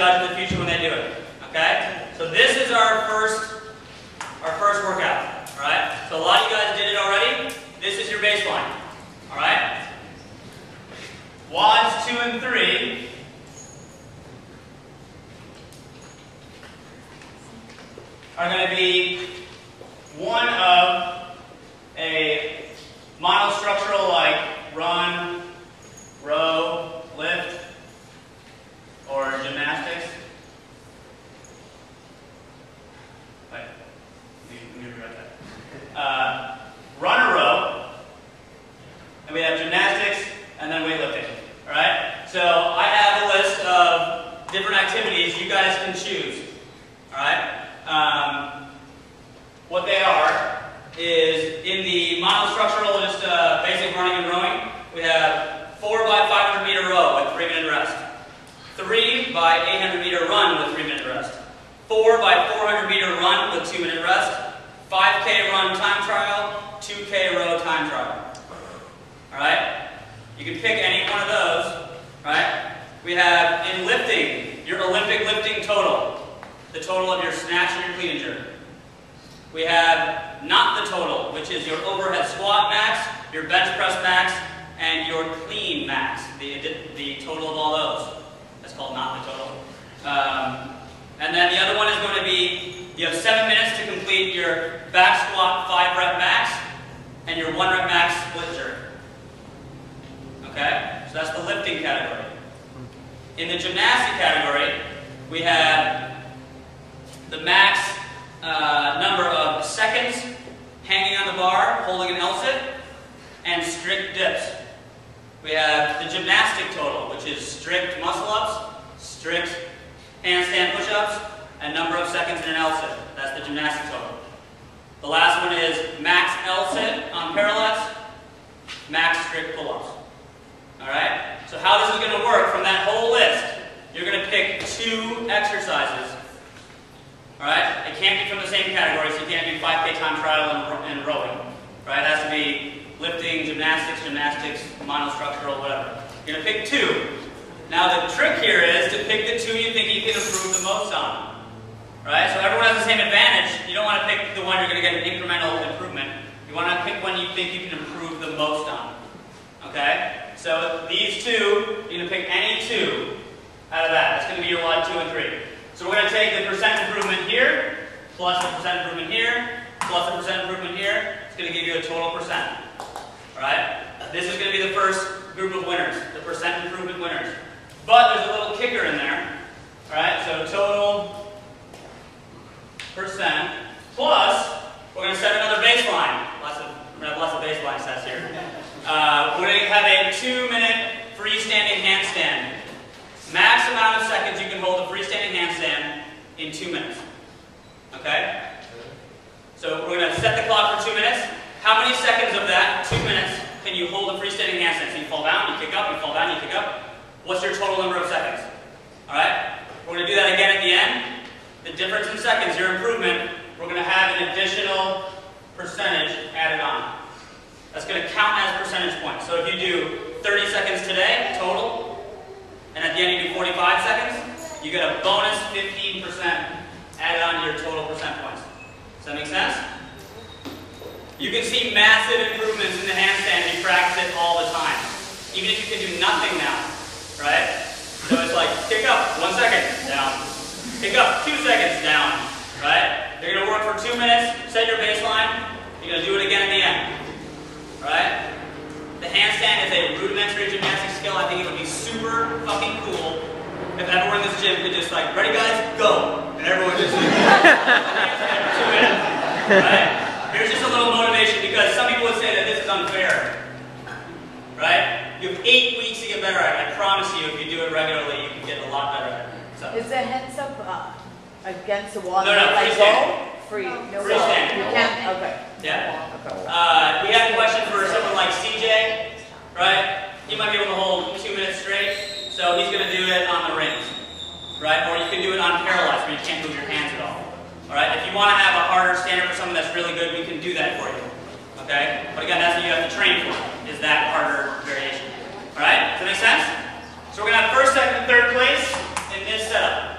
judge in the future when they do it. Okay? So this is our first workout. Alright? So a lot of you guys did it already. This is your baseline. Alright? WODs 2 and 3 are going to be one of a monostructural like run, row, lift, or gymnastics. Wait, let me rewrite that. Run or row, and we have gymnastics, and then weightlifting. All right. So I have a list of different activities you guys can choose. All right. What they are is in the monostructural, just basic running and rowing. We have 4 by 500 meter row with 3-minute rest. 3 by 800 meter run with 3-minute rest. 4 by 400 meter run with 2-minute rest. 5K run time trial. 2K row time trial. All right. You can pick any one of those. Right. We have in lifting your Olympic lifting total. The total of your snatch and your clean and jerk. We have not the total, which is your overhead squat max, your bench press max, and your clean max. The total of all those. That's called not the total. And then the other one is going to be, you have 7 minutes to complete your back squat 5 rep max and your 1 rep max split jerk. Okay? So that's the lifting category. In the gymnastic category, we have the max number of seconds hanging on the bar, holding an L-sit, and strict dips. We have the gymnastic total, which is strict muscle-ups, strict handstand push-ups, and number of seconds in an L-sit. That's the gymnastic total. The last one is max L-sit on parallettes, max strict pull-ups. Alright? So how this is going to work from that whole list, you're going to pick 2 exercises. Alright? It can't be from the same category, so you can't do 5K time trial and rowing. Right? It has to be lifting, gymnastics, monostructural, whatever. You're going to pick 2. Now the trick here is to pick the 2 you think you can improve the most on. Right? So everyone has the same advantage. You don't want to pick the one you're going to get an incremental improvement. You want to pick one you think you can improve the most on. Okay? So these 2, you're going to pick any 2 out of that. That's going to be your WOD 2 and 3. So we're going to take the percent improvement here, plus the percent improvement here, plus the percent improvement here. It's going to give you a total percent. Alright? This is going to be the first group of winners, the percent improvement winners. But there's a little kicker in there. Alright? So total percent plus, we're going to set another baseline. We're going to have lots of baseline sets here. We're going to have a 2-minute freestanding handstand. Max amount of seconds you can hold a freestanding handstand in 2 minutes. Okay? So we're going to set the clock for 2 minutes. How many seconds of that 2 minutes can you hold a freestanding handstand? So you fall down, you kick up, you fall down, you kick up. What's your total number of seconds? Alright? We're going to do that again at the end. The difference in seconds, your improvement, we're going to have an additional percentage added on. That's going to count as percentage points. So if you do 30 seconds today, total, and at the end you do 45 seconds, you get a bonus 15% added on to your total percent points. Does that make sense? You can see massive improvements in the handstand if you practice it all the time. Even if you can do nothing now, right? So it's like, kick up, 1 second, down. Kick up, 2 seconds, down, right? You're going to work for 2 minutes, set your baseline, you're going to do it again at the end, right? The handstand is a rudimentary gymnastic skill. I think it would be super fucking cool if everyone in this gym could just like, ready guys, go! And everyone just handstand for 2 minutes, right? Here's just a little motivation because some people would say that this is unfair, right? You have 8 weeks to get better at it. I promise you, if you do it regularly, you can get a lot better at it. So. Is the hands up against the wall? No, like freestanding. Free. No Freestanding. You can't? Okay. Yeah. Okay. We had a question for someone like CJ, right? He might be able to hold 2 minutes straight, so he's going to do it on the rings, right? Or you can do it on paralyzed, where you can't move your hands at all. All right? If you want to have a harder standard for someone that's really good, we can do that for you. Okay? But again, that's what you have to train for, is that harder variation. All right? Does that make sense? So we're going to have first, second, and third place in this setup.